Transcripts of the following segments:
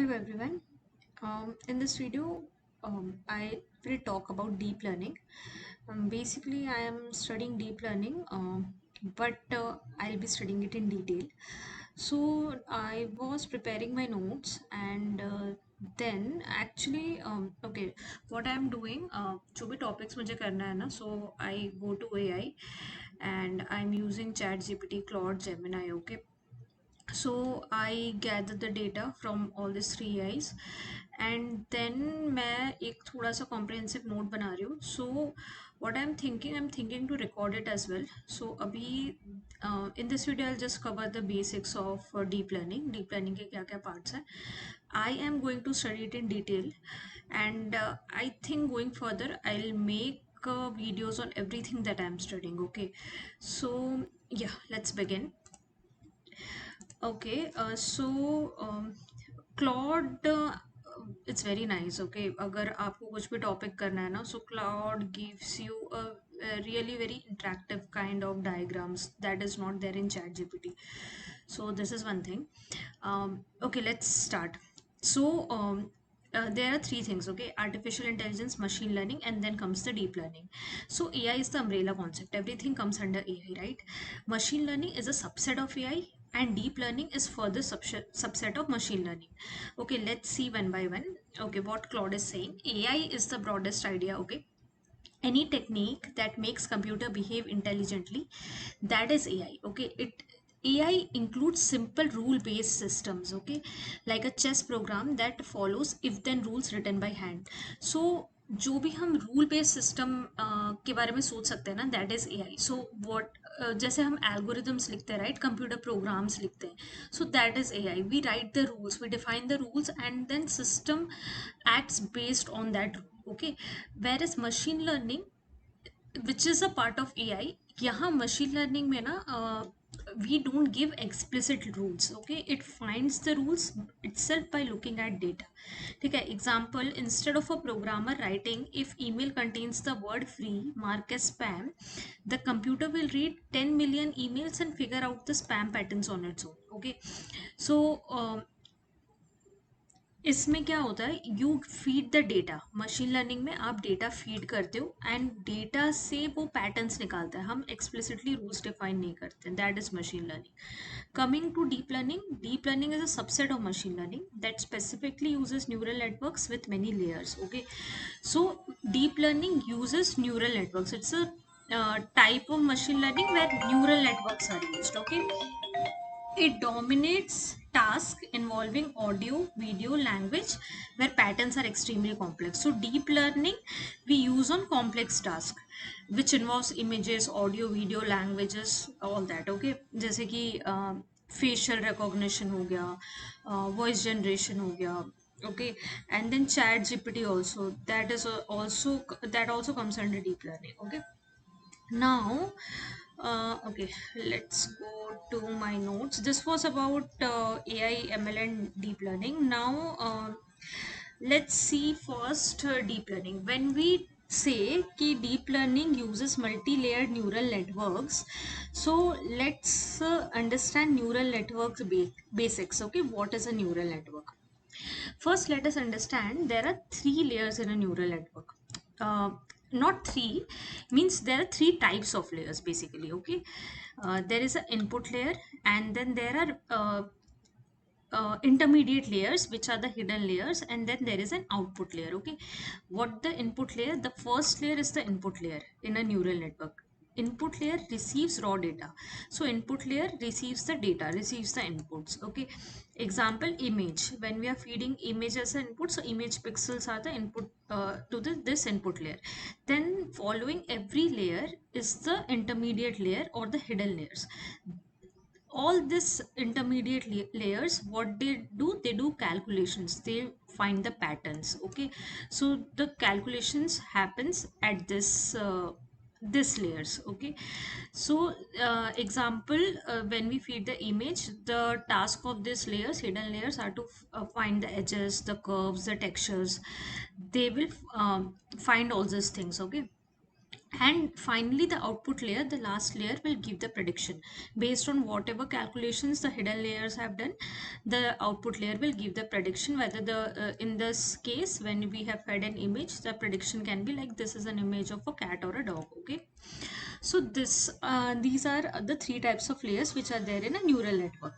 Hello everyone. In this video, I will talk about deep learning. Basically, I am studying deep learning, but I'll be studying it in detail. So I was preparing my notes, and then actually, okay, what I'm doing, जो भी topics मुझे करना है ना, so I go to AI and I'm using ChatGPT, Claude, Gemini. Okay, so I gather the data from all these three AIs and then मैं एक थोड़ा सा comprehensive note बना रही हूँ. So what I'm thinking to record it as well. So अभी in this video I'll just cover the basics of deep learning. Deep learning के क्या क्या parts हैं. I am going to study it in detail, and I think going further I'll make videos on everything that I'm studying. Okay, so yeah, let's begin. Okay, Claude, it's very nice. Okay, अगर आपको कुछ भी topic करना है ना, so Claude gives you a really very interactive kind of diagrams that is not there in ChatGPT. So this is one thing. Okay, let's start. So there are three things, okay? Artificial intelligence, machine learning, and then comes the deep learning. So AI is the umbrella concept. Everything comes under AI, right? Machine learning is a subset of AI, and deep learning is further subset of machine learning. Okay, let's see one by one. Okay, what Claude is saying. AI is the broadest idea, okay? Any technique that makes computer behave intelligently, that is AI. Okay, it AI includes simple rule based systems, okay, like a chess program that follows if then rules written by hand. So जो भी हम rule based system के बारे में सोच सकते हैं ना, that is AI. So what, जैसे हम एल्गोरिदम्स लिखते हैं, राइट, कंप्यूटर प्रोग्राम्स लिखते हैं, so that is AI. We write the rules, we define the rules, and then system acts based on that rule. Okay, whereas machine learning, which is a part of AI, यहाँ machine learning में ना we don't give explicit rules. Okay, it finds the rules itself by looking at data. ठीक है, example, instead of a programmer writing if email contains the word free mark as spam, the computer will read 10 million emails and figure out the spam patterns on its own. Okay, so इसमें क्या होता है, you feed the data. Machine learning में आप data feed करते हो and data से वो पैटर्न्स निकालता है. हम एक्सप्लिसिटली रूल्स डिफाइन नहीं करते. That is machine learning. Coming to deep learning is a subset of machine learning that specifically uses neural networks with many layers. Okay, so deep learning uses neural networks. It's a type of machine learning where neural networks are used. Okay, it dominates tasks involving audio, video, language, where patterns are extremely complex. So deep learning we use on complex tasks, which involves images, audio, video, languages, all that. Okay, जैसे कि facial recognition हो गया, voice generation हो गया. Okay, and then chat gpt also, that also comes under deep learning. Okay, now okay, let's go to my notes. This was about AI, ML, and deep learning. Now let's see first deep learning. When we say कि deep learning uses multi-layered neural networks, so let's understand neural networks basics. Okay, what is a neural network? First, let us understand there are three layers in a neural network. Uh, Not three, means there are three types of layers basically. Okay, there is an input layer, and then there are intermediate layers, which are the hidden layers, and then there is an output layer. Okay, what the input layer? The first layer is the input layer in a neural network. Input layer receives raw data, so input layer receives the data, receives the inputs. Okay, example, image. When we are feeding image as an input, so image pixels are the input to this input layer. Then following every layer is the intermediate layer or the hidden layers. All this intermediate layers, what they do calculations, they find the patterns. Okay, so the calculations happens at this layers. Okay, so example, when we feed the image, the task of these layers, hidden layers, are to find the edges, the curves, the textures. They will find all these things. Okay, And finally, the output layer, the last layer, will give the prediction based on whatever calculations the hidden layers have done. The output layer will give the prediction whether the in this case, when we have fed an image, the prediction can be like this is an image of a cat or a dog. Okay, so these are the three types of layers which are there in a neural network.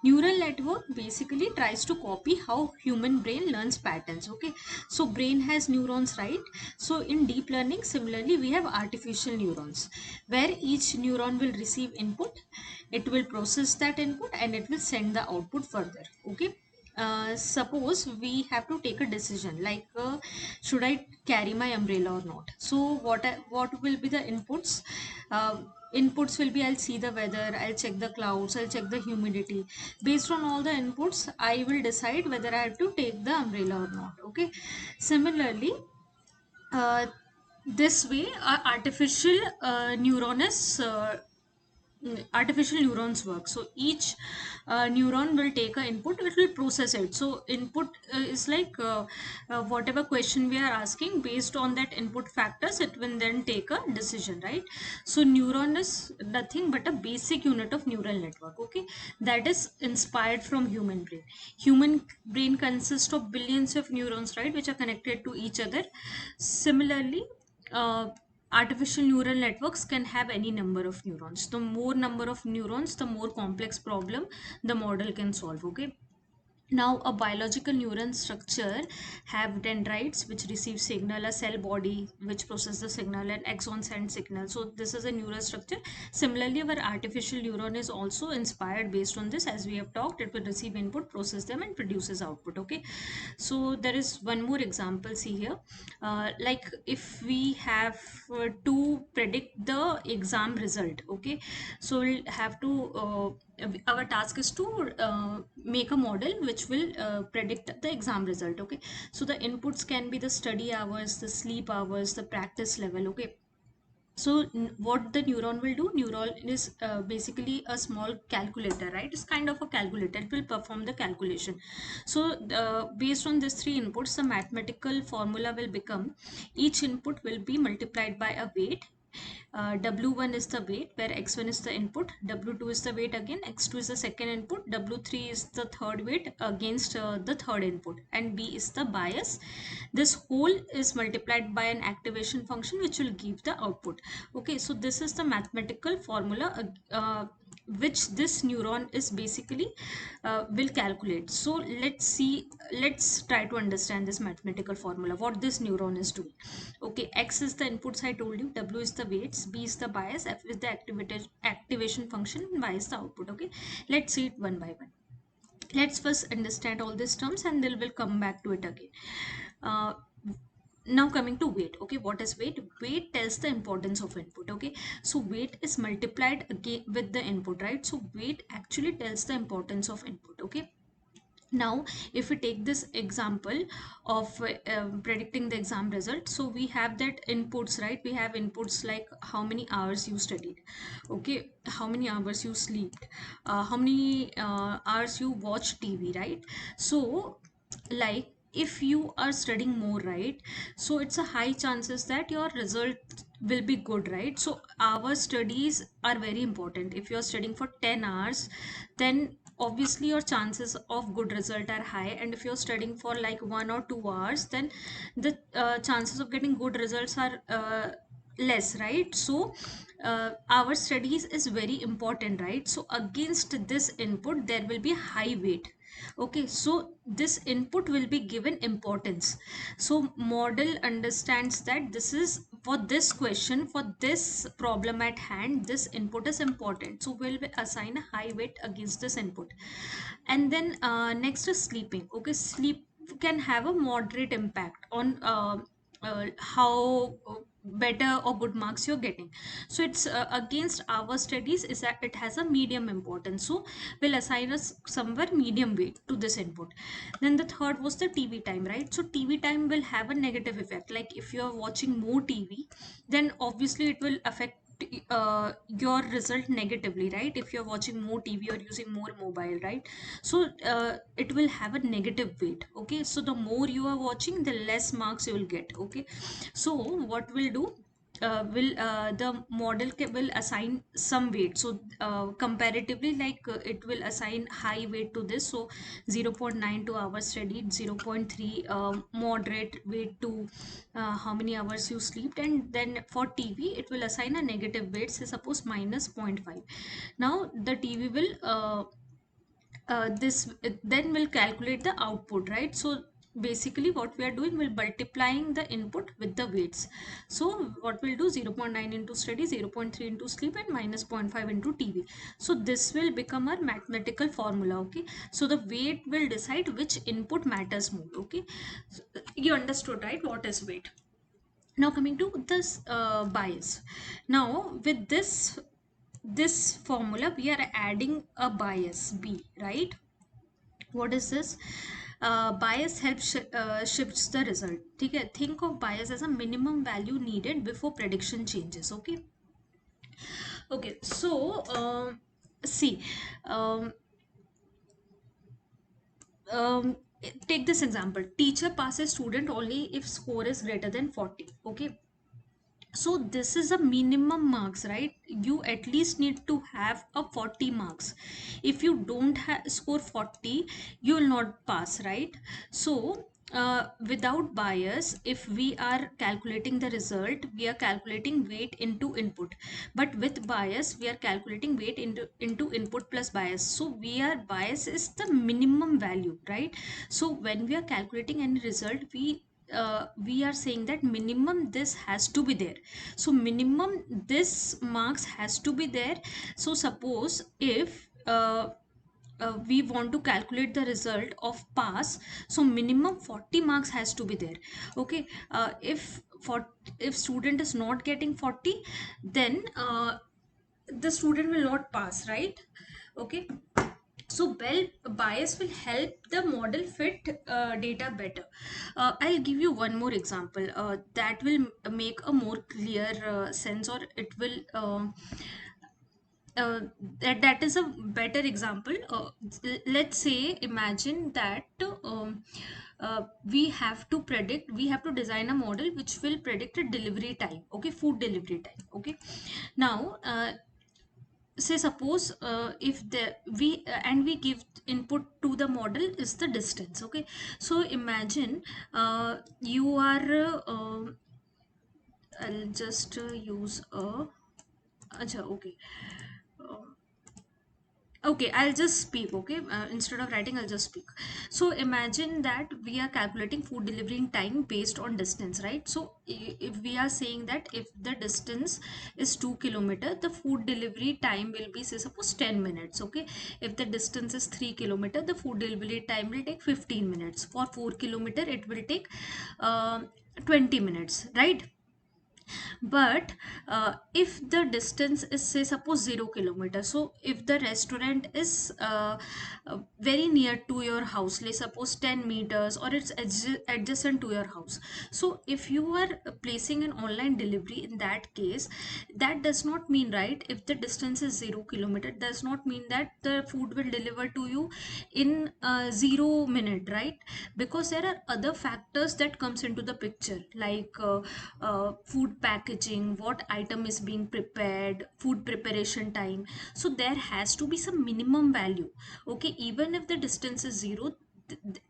Neural network basically tries to copy how human brain learns patterns. Okay, so brain has neurons, right? So in deep learning, similarly, we have artificial neurons where each neuron will receive input, it will process that input, and it will send the output further. Okay, suppose we have to take a decision like should I carry my umbrella or not. So what will be the inputs? Inputs will be, I'll see the weather, I'll check the clouds, I'll check the humidity. Based on all the inputs, I will decide whether I have to take the umbrella or not. Okay, similarly, uh, this way artificial neuron is artificial neurons work. So each neuron will take a input, it will process it. So input is like whatever question we are asking, based on that input factors, it will then take a decision, right? So neuron is nothing but a basic unit of neural network. Okay, that is inspired from human brain. Human brain consists of billions of neurons, right, which are connected to each other. Similarly, uh, artificial neural networks can have any number of neurons. The more number of neurons, the more complex problem the model can solve. Okay, now a biological neuron structure have dendrites which receive signal, a cell body which process the signal, and axon send signal. So this is a neural structure. Similarly, our artificial neuron is also inspired based on this. As we have talked, it will receive input, process them, and produces output. Okay, so there is one more example, see here. Like if we have to predict the exam result. Okay, so we'll have to our task is to make a model which will predict the exam result. Okay, so the inputs can be the study hours, the sleep hours, the practice level. Okay, so what the neuron will do, neuron is basically a small calculator, right? It's kind of a calculator, it will perform the calculation. So based on these three inputs, the mathematical formula will become, each input will be multiplied by a weight. W1 is the weight where x1 is the input, W2 is the weight again, x2 is the second input, W3 is the third weight against the third input, and B is the bias. This whole is multiplied by an activation function which will give the output. Okay, so this is the mathematical formula which this neuron is basically will calculate. So let's try to understand this mathematical formula, what this neuron is doing. Okay, x is the inputs I told you, W is the weights, B is the bias, F is the activation function, and Y is the output. Okay, let's see it one by one. Let's first understand all these terms and then we'll come back to it again. uh, Now coming to weight. Okay, what is weight? Weight tells the importance of input. Okay, so weight is multiplied again with the input, right? So weight actually tells the importance of input. Okay, now if we take this example of predicting the exam result, so we have that inputs, right? We have inputs like how many hours you studied, okay, how many hours you slept, how many hours you watch TV, right? So like if you are studying more, right, so it's a high chances that your result will be good, right? So our studies are very important. If you're studying for 10 hours, then obviously your chances of good result are high, and if you're studying for like 1 or 2 hours, then the chances of getting good results are less, right? So our studies is very important, right? So against this input there will be high weight. Okay, so this input will be given importance. So model understands that this is for this question, for this problem at hand, this input is important, so we'll assign a high weight against this input. And then next is sleeping. Okay, sleep can have a moderate impact on how better or good marks you're getting. So it's against our studies is that it has a medium importance, so we'll assign us somewhere medium weight to this input. Then the third was the TV time, right? So TV time will have a negative effect. Like if you're watching more TV, then obviously it will affect your result negatively, right? If you're watching more TV or using more mobile, right? So it will have a negative weight. Okay, so the more you are watching, the less marks you will get. Okay, so what we'll do, the model will assign some weight. So comparatively, like it will assign high weight to this. So 0.9 to hours studied, 0.3 moderate weight to how many hours you slept, and then for TV it will assign a negative weight, say suppose minus zero point 0.5. Now the TV will this it then will calculate the output, right? So basically what we are doing, will multiplying the input with the weights. So what we'll do, 0.9 into study, 0.3 into sleep, and minus zero point 0.5 into TV. So this will become our mathematical formula. Okay, so the weight will decide which input matters more. Okay, so, you understood, right, what is weight? Now coming to this bias. Now with this formula we are adding a bias B, right? What is this? Bias helps shifts the result. ठीक है? Think of bias as a minimum value needed before prediction changes. Okay. Okay. So see, um, um, take this example. Teacher passes student only if score is greater than 40. Okay. So this is a minimum marks, right? You at least need to have a 40 marks. If you don't score 40, you will not pass, right? So without bias, if we are calculating the result, we are calculating weight into input. But with bias, we are calculating weight into input plus bias. So we are, bias is the minimum value, right? So when we are calculating any result, we are saying that minimum this has to be there. So minimum this marks has to be there. So suppose if we want to calculate the result of pass, so minimum 40 marks has to be there. Okay, if student is not getting 40, then the student will not pass, right? Okay, so well, bias will help the model fit data better. I'll give you one more example that will make a more clear sense, or it will uh, that is a better example. Let's say, imagine that we have to design a model which will predict a delivery time. Okay, food delivery time. Okay, now say suppose if the we and we give input to the model is the distance. Okay, so imagine you are I'll just use a acha, okay. uh, Okay, I'll just speak. Okay, instead of writing, I'll just speak. So imagine that we are calculating food delivery time based on distance, right? So if we are saying that if the distance is 2 kilometer, the food delivery time will be, say suppose, 10 minutes. Okay, if the distance is 3 kilometer, the food delivery time will take 15 minutes. For 4 kilometer, it will take 20 minutes, right? But if the distance is, say suppose, 0 kilometer, so if the restaurant is very near to your house, let's suppose 10 meters, or it's adjacent to your house, so if you are placing an online delivery, in that case, that does not mean, right, if the distance is 0 kilometer, does not mean that the food will deliver to you in 0 minute, right? Because there are other factors that comes into the picture, like food packaging, what item is being prepared, food preparation time. So there has to be some minimum value. Okay, even if the distance is zero,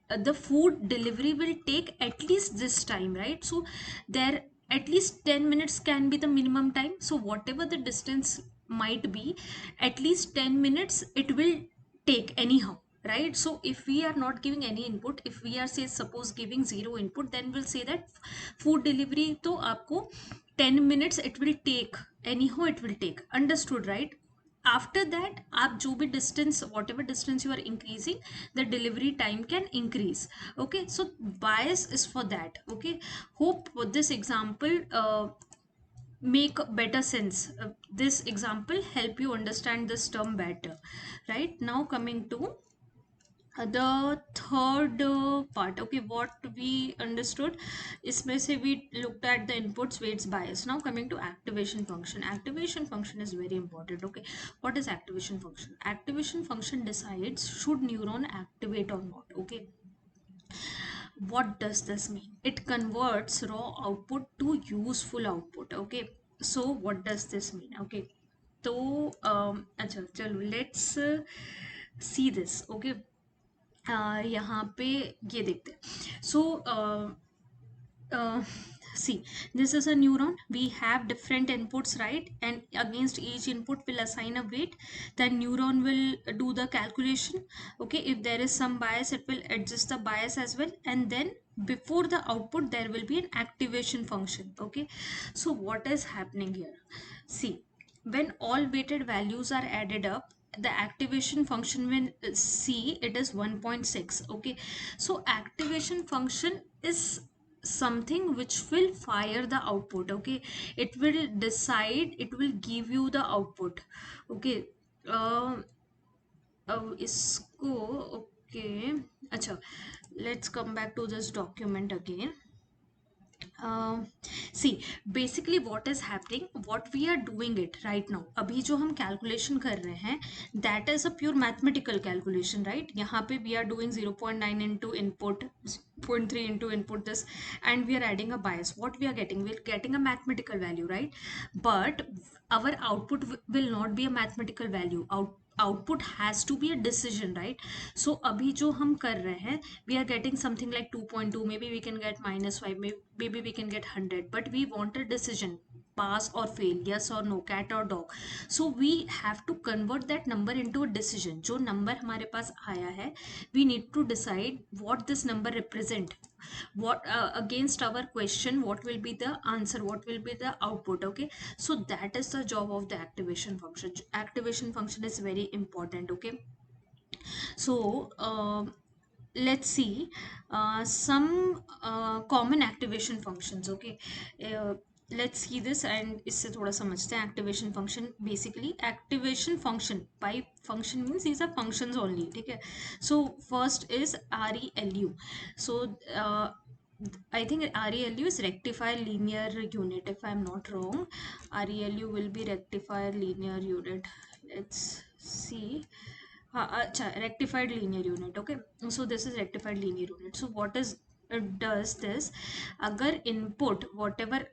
the food delivery will take at least this time, right? So there, at least 10 minutes can be the minimum time. So whatever the distance might be, at least 10 minutes it will take anyhow, right? So if we are not giving any input, if we are, say suppose, giving zero input, then we'll say that food delivery to aapko 10 minutes it will take, anyhow it will take. Understood, right? After that, आप जो भी distance, whatever distance you are increasing, the delivery time can increase. Okay, so bias is for that. Okay, hope this example make better sense. This example help you understand this term better. Right, now coming to the third part. Okay, what we understood, इसमें से we looked at the inputs, weights, bias. Now coming to activation function. Activation function is very important. Okay, what is activation function? Activation function decides should neuron activate or not. Okay, What does this mean? It converts raw output to useful output. Okay, so what does this mean? Okay, तो अच्छा चलो let's see this. Okay, यहाँ पे ये देखते हैं. सो uh, see, this is a neuron. We have different inputs, right? And against each input we'll assign a weight. Then neuron will do the calculation. Okay, if there is some bias, it will adjust the bias as well. And then before the output there will be an activation function. Okay, so what is happening here? See, when all weighted values are added up, the activation function, when see it is 1.6. Okay, so activation function is something which will fire the output. Okay, it will decide, it will give you the output. Okay, uh, इसको okay, अच्छा, let's come back to this document again. See basically what is happening, what we are doing it right now. अभी जो हम calculation कर रहे हैं that is a pure mathematical calculation, right. यहाँ पे we are doing 0.9 into input, 0.3 into input this, and we are adding a bias. What we are getting, we're getting a mathematical value, right? But our output will not be a mathematical value. Output has to be a decision, right? So अभी जो हम कर रहे हैं, we are getting something like 2.2, maybe we can get -5, maybe we can get 100, but we want a decision, pass or fail, yes or no, cat or dog. So we have to convert that number into a decision. जो number हमारे पास आया है, we need to decide what this number represent, what against our question, what will be the answer, what will be the output. Okay, so that is the job of the activation function. Activation function is very important. Okay, so let's see some common activation functions. Okay, uh, let's see this and इससे थोड़ा समझते हैं. activation function, basically activation function, by function means these are functions only. ठीक है, so first is ReLU. So I think ReLU is rectifier linear unit, if I'm not wrong. ReLU will be rectifier linear unit. Let's see. अच्छा, rectified linear unit. Okay, so this is rectified linear unit. So what is does this, अगर input whatever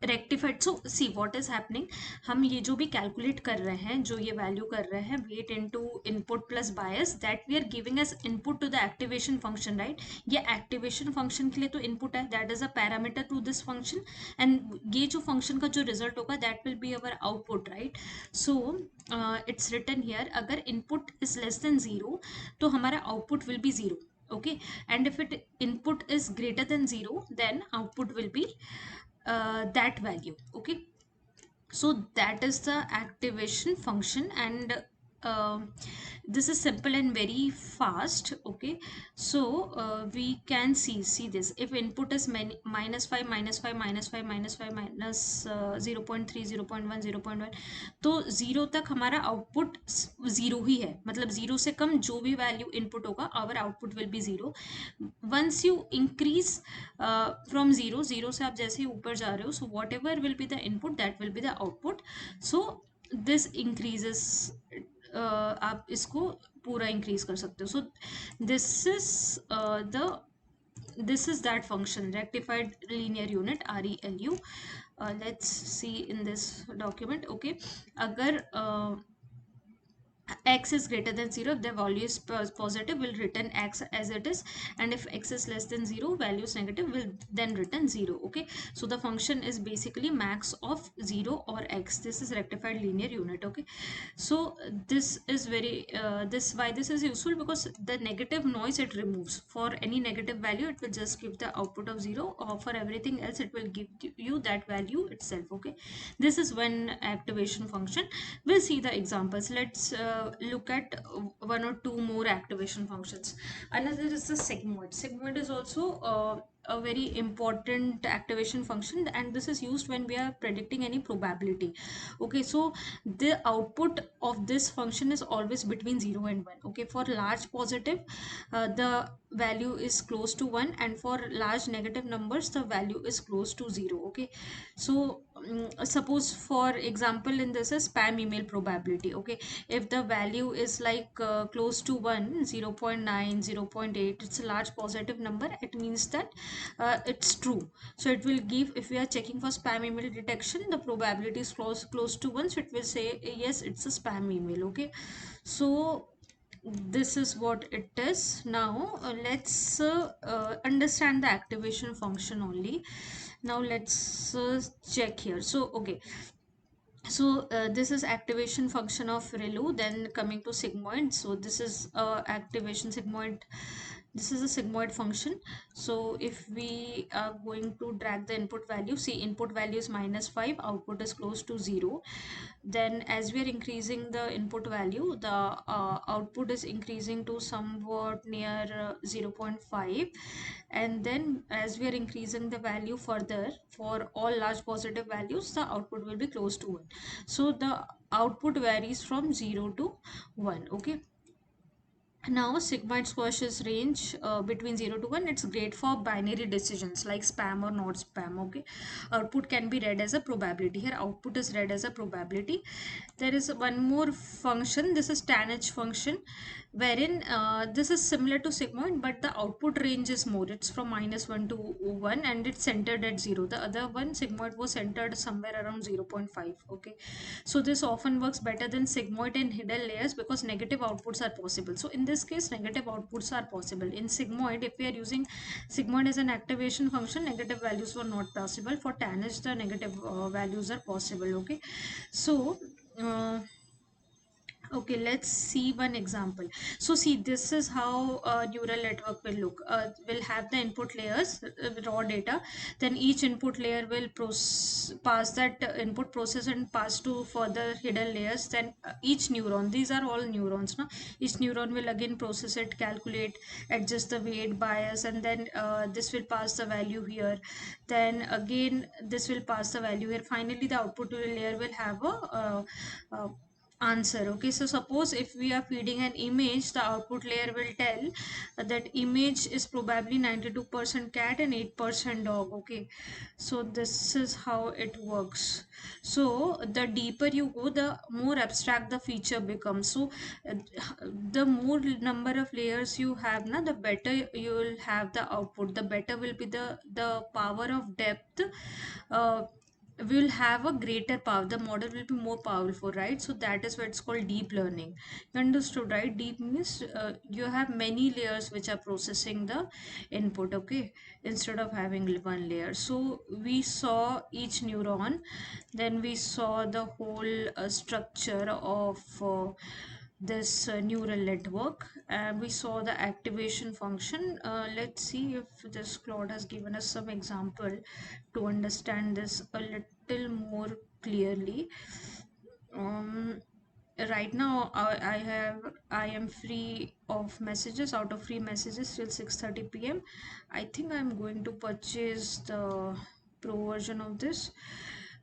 rectified, so see what is happening, हम ये जो भी calculate कर रहे हैं, जो ये value कर रहे हैं, weight into input plus bias, that we are giving as input to the activation function, right? ये activation function के लिए तो input है, that is a parameter to this function, and ये जो function का जो result होगा, that will be our output, right? So it's written here, अगर input is less than 0 तो हमारा output will be 0. Okay, and if it input is greater than 0, then output will be that value. Okay, so that is the activation function, and this is simple and very fast. Okay, so we can see this, if input is -5 -5 -5 -5 minus 0.3 0.1 0.1, तो 0 तक हमारा output 0 ही है, मतलब 0 से कम जो भी value input होगा, our output will be 0. Once you increase from 0, 0 से आप जैसे ही ऊपर जा रहे हो, so what ever will be the input, that will be the output. So this increases, आप इसको पूरा इंक्रीज कर सकते हो. So this is the this is that function, rectified linear unit, ReLU. Let's see in this document. Okay, अगर x is greater than 0, if the value is positive, will return x as it is, and if x is less than 0, value is negative, will then return 0. Okay, so the function is basically max of 0 or x. This is rectified linear unit. Okay, so this is very this why this is useful, because the negative noise it removes. For any negative value, it will just give the output of 0, or for everything else it will give you that value itself. Okay, this is one activation function. We'll see the examples. Let's look at one or two more activation functions. Another is the sigmoid. Sigmoid is also a very important activation function, and this is used when we are predicting any probability. Okay, so the output of this function is always between 0 and 1. Okay, for large positive the value is close to 1, and for large negative numbers the value is close to 0. Okay, so suppose for example in this is spam email probability. Okay, if the value is like close to 1, 0.9, 0.8, it's a large positive number, it means that it's true. So it will give, if we are checking for spam email detection, the probability is close to 1, so it will say yes, it's a spam email. Okay, so this is what it is. Now let's understand the activation function only. Now let's check here. So okay, so this is activation function of ReLU. Then coming to sigmoid, so this is activation sigmoid, this is a sigmoid function. So if we are going to drag the input value, see input value is -5, output is close to 0. Then as we are increasing the input value, the output is increasing to somewhat near 0.5. And then as we are increasing the value further for all large positive values, the output will be close to 1. So the output varies from 0 to 1. Okay, now sigmoid squashes range between 0 to 1. It's great for binary decisions like spam or not spam. Okay, output can be read as a probability. Here output is read as a probability. There is one more function, this is tanh function, wherein this is similar to sigmoid, but the output range is more. It's from -1 to 1 and it's centered at 0. The other one sigmoid was centered somewhere around 0.5. Okay, so this often works better than sigmoid and hidden layers because negative outputs are possible. So in this case negative outputs are possible. In sigmoid, if we are using sigmoid as an activation function, negative values were not possible. For tanh the negative values are possible. Okay, so okay, let's see one example. So see, this is how a neural network will look. Will have the input layers, raw data. Then each input layer will pass that input process and pass to further hidden layers. Then each neuron, these are all neurons. No? Each neuron will again process it, calculate, adjust the weight, bias, and then this will pass the value here. Then again, this will pass the value here. Finally, the output layer will have a answer. Okay, so suppose if we are feeding an image, the output layer will tell that image is probably 92% cat and 8% dog. Okay, so this is how it works. So the deeper you go, the more abstract the feature becomes. So uh, the more number of layers you have na, the better you will have the output, the better will be the power of depth. uh, will have a greater power, the model will be more powerful, right? So that is why it's called deep learning. You understood, right? Deep means you have many layers which are processing the input. Okay, instead of having one layer. So we saw each neuron, then we saw the whole structure of this neural network, and we saw the activation function. Let's see if this Claude has given us some example to understand this a little more clearly. um, right now I am free of messages, out of free messages till 6:30 p.m. I think I'm going to purchase the pro version of this.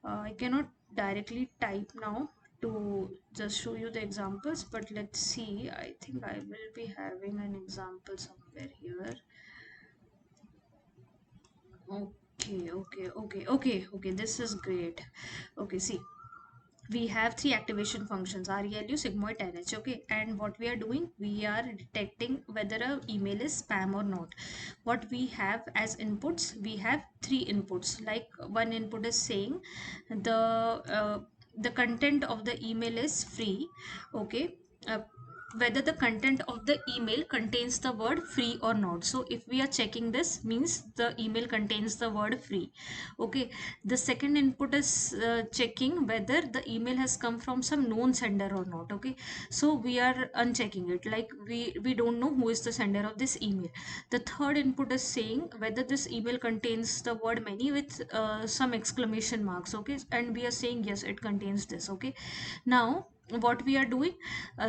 I cannot directly type now to just show you the examples, but let's see. I think I will be having an example somewhere here. Okay, this is great. Okay, see, we have three activation functions: ReLU, sigmoid, tanh. Okay, and what we are doing, we are detecting whether a email is spam or not. What we have as inputs, we have three inputs. Like one input is saying the uh, the content of the email is free. Okay, uh, whether the content of the email contains the word free or not. So if we are checking, this means the email contains the word free. Okay, the second input is checking whether the email has come from some known sender or not. Okay, so we are unchecking it, like we don't know who is the sender of this email. The third input is saying whether this email contains the word many with some exclamation marks. Okay, and we are saying yes, it contains this. Okay, now what we are doing,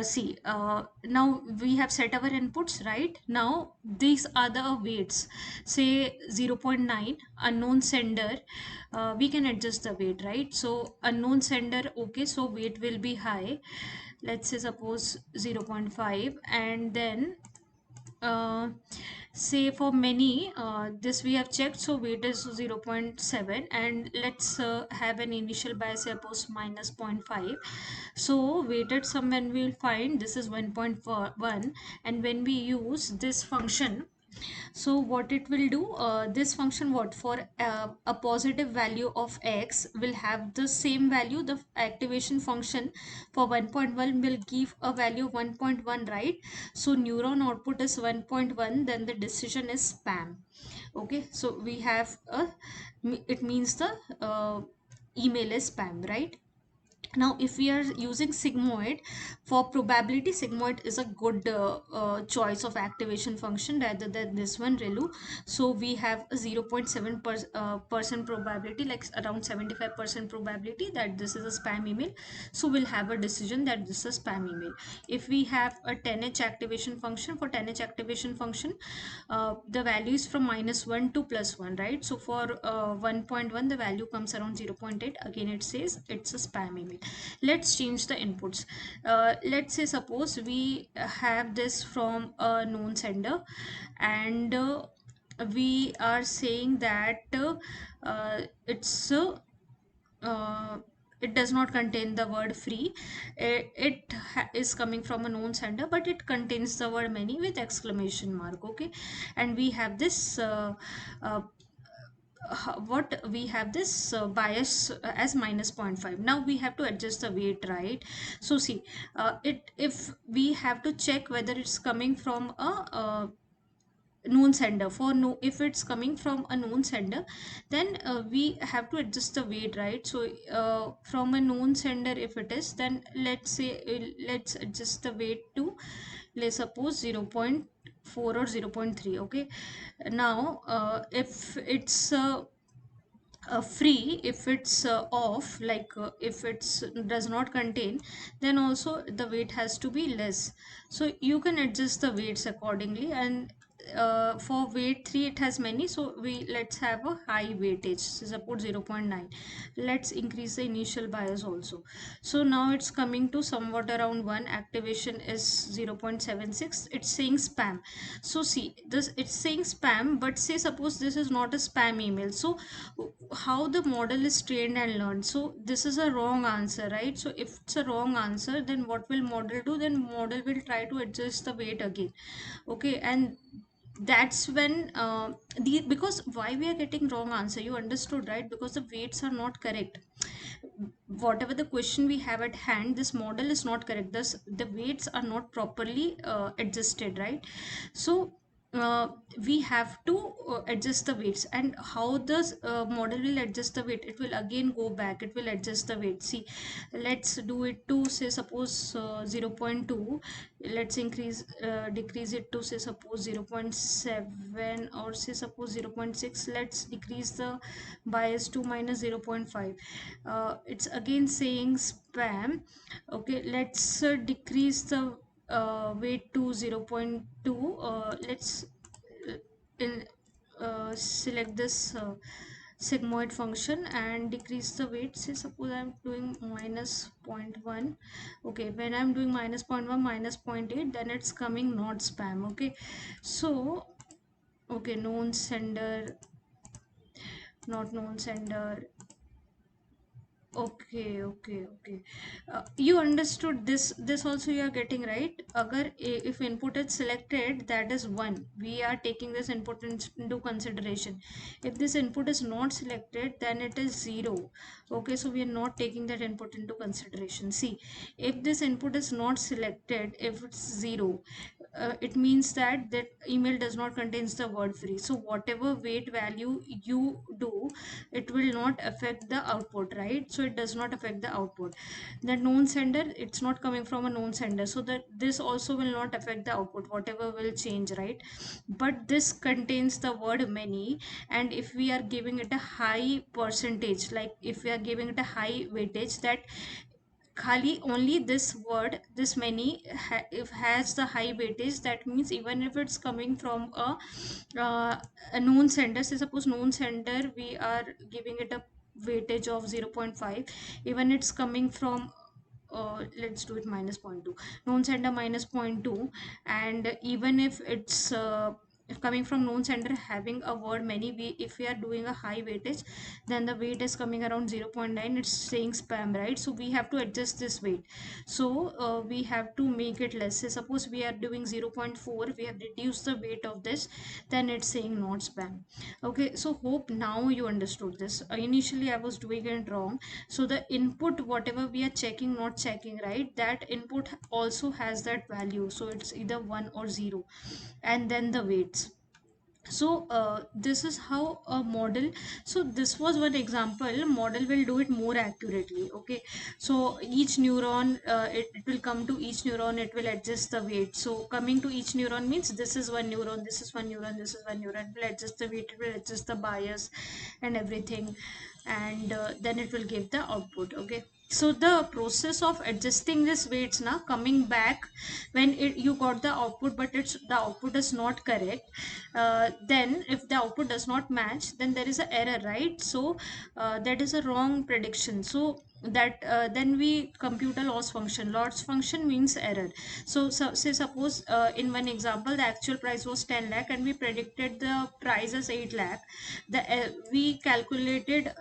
see, now we have set our inputs. Right now these are the weights. Say 0.9 unknown sender, we can adjust the weight, right? So unknown sender, okay, so weight will be high. Let's say suppose 0.5, and then uh, say for many, this we have checked, so weight is 0 0.7, and let's have an initial bias, suppose minus 0 0.5. So weighted sum, when we will find this is 1.1, and when we use this function, so what it will do, this function, what for a positive value of x will have the same value, the activation function for 1.1 will give a value of 1.1, right? So neuron output is 1.1, then the decision is spam. Okay, so we have a, it means the email is spam, right? Now if we are using sigmoid for probability, sigmoid is a good choice of activation function rather than this one, relu. So we have a 0.7 percent probability, like around 75% probability that this is a spam email, so we'll have a decision that this is spam email. If we have a 10h activation function, for 10h activation function, the value is from -1 to +1, right? So for 1.1 the value comes around 0.8, again it says it's a spam email. Let's change the inputs. Let's say suppose we have this from a known sender, and we are saying that it's uh, it does not contain the word free. Is coming from a known sender, but it contains the word many with exclamation mark. Okay, and we have this uh, what we have this bias as minus zero point 0.5. Now we have to adjust the weight, right? So see, it if we have to check whether it's coming from a known sender, for no, if it's coming from a known sender, then we have to adjust the weight, right? So from a known sender, if it is, then let's say let's adjust the weight to, let's suppose 0 0.4 or 0 0.3. Okay, now if it's free, if it's off, like if it's does not contain, then also the weight has to be less. So you can adjust the weights accordingly, and for weight 3 it has many, so we let's have a high weightage, so suppose 0 0.9. Let's increase the initial bias also. So now it's coming to somewhat around 1, activation is 0 0.76, it's saying spam. So see, this it's saying spam, but say suppose this is not a spam email, so how the model is trained and learned, so this is a wrong answer, right? So if it's a wrong answer, then what will model do? Then model will try to adjust the weight again. Okay, and that's when the, because why we are getting wrong answer, you understood, right? Because the weights are not correct. Whatever the question we have at hand, this model is not correct, thus the weights are not properly adjusted, right? So uh, we have to adjust the weights, and how the model will adjust the weight, it will again go back, it will adjust the weight. See, let's do it to say suppose 0 0.2, let's increase decrease it to say suppose 0 0.7, or say suppose 0 0.6, let's decrease the bias to minus 0 0.5. It's again saying spam. Okay, let's decrease the weight to 0 0.2. Let's uh, in, select this sigmoid function and decrease the weight. Say suppose I'm doing minus zero point 0.1. Okay, when I'm doing minus 0.1, minus 0.8, then it's coming not spam. Okay, so okay, known sender, not known sender. Okay, okay, okay. You understood this. This also you are getting right. Agar if input is selected, that is one. We are taking this input into consideration. If this input is not selected, then it is zero. Okay, so we are not taking that input into consideration. See, if this input is not selected, if it's zero, it means that that email does not contains the word free. So whatever weight value you do, it will not affect the output, right? So it does not affect the output. The known sender, it's not coming from a known sender, so that this also will not affect the output, whatever will change, right? But this contains the word many, and if we are giving it a high percentage, like if we are giving it a high weightage, that khali only this word, this many, if has the high weightage, that means even if it's coming from a known sender, say suppose known sender, we are giving it a weightage of 0 0.5, even it's coming from let's do it minus zero point 0.2, known sender minus zero point 0.2, and even if it's coming from known sender having a word many, we if we are doing a high weightage, then the weight is coming around 0.9, it's saying spam, right? So we have to adjust this weight. So we have to make it less. Say suppose we are doing 0.4, we have reduced the weight of this, then it's saying not spam. Okay, so hope now you understood this. Initially I was doing it wrong. So the input whatever we are checking, not checking, right, that input also has that value, so it's either 1 or 0, and then the weights. So this is how a model, so this was one example, model will do it more accurately. Okay, so each neuron, it will come to each neuron, it will adjust the weight. So coming to each neuron means this is one neuron, this is one neuron, this is one neuron, it will adjust the weight, it will adjust the bias and everything, and then it will give the output. Okay, so the process of adjusting this weights now, coming back when you got the output but it's the output is not correct, then if the output does not match, then there is an error, right? So that is a wrong prediction. So that then we compute a loss function. Loss function means error. So say suppose in one example the actual price was 10 lakh and we predicted the price as 8 lakh. We calculated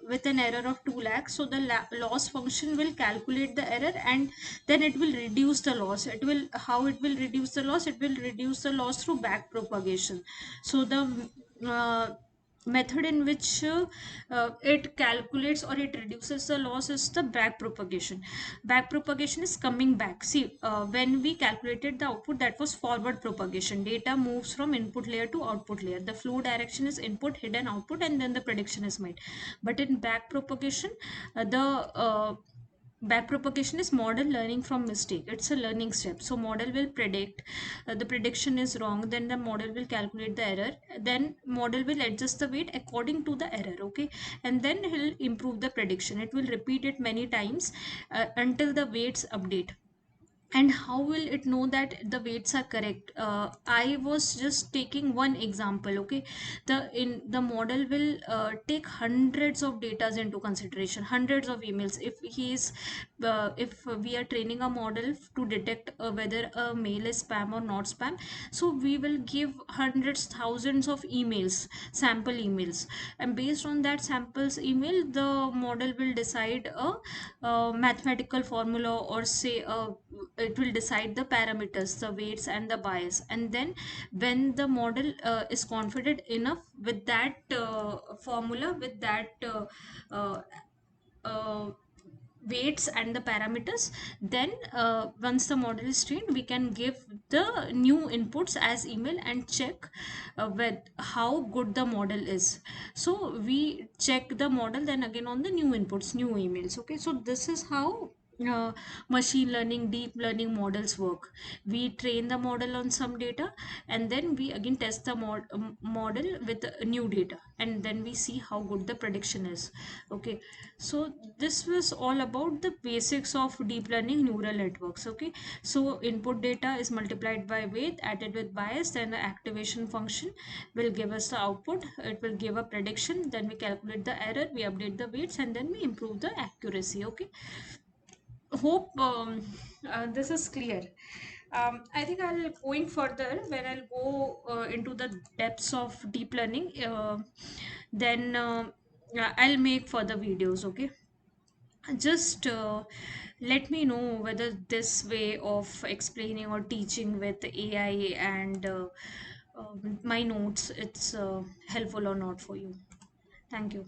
with an error of 2 lakhs, so the loss function will calculate the error and then it will reduce the loss. It will, how it will reduce the loss, it will reduce the loss through back propagation. So the uh, method in which it calculates or it reduces the loss is the back propagation. Back propagation is coming back. See, when we calculated the output, that was forward propagation. Data moves from input layer to output layer. The flow direction is input, hidden output, and then the prediction is made. But in back propagation, the back propagation is model learning from mistake. It's a learning step. So model will predict, the prediction is wrong, then the model will calculate the error, then model will adjust the weight according to the error. Okay, and then he'll improve the prediction. It will repeat it many times until the weights update. And how will it know that the weights are correct? I was just taking one example. Okay, the model will take hundreds of datas into consideration, hundreds of emails. If we are training a model to detect whether a mail is spam or not spam, so we will give hundreds, thousands of emails, sample emails, and based on that samples email, the model will decide a mathematical formula, or say it will decide the parameters, the weights and the bias. And then when the model is confident enough with that formula, with that uh, uh, weights and the parameters, then once the model is trained, we can give the new inputs as email and check with how good the model is. So we check the model then again on the new inputs, new emails. Okay, so this is how uh, machine learning, deep learning models work. We train the model on some data, and then we again test the model with new data, and then we see how good the prediction is. Okay, so this was all about the basics of deep learning neural networks. Okay, so input data is multiplied by weight added with bias, then the activation function will give us the output. It will give a prediction, then we calculate the error, we update the weights, and then we improve the accuracy. Okay, hope this is clear. I think I'll going further when I'll go into the depths of deep learning. Then I'll make further videos. Okay, just let me know whether this way of explaining or teaching with AI and my notes, it's helpful or not for you. Thank you.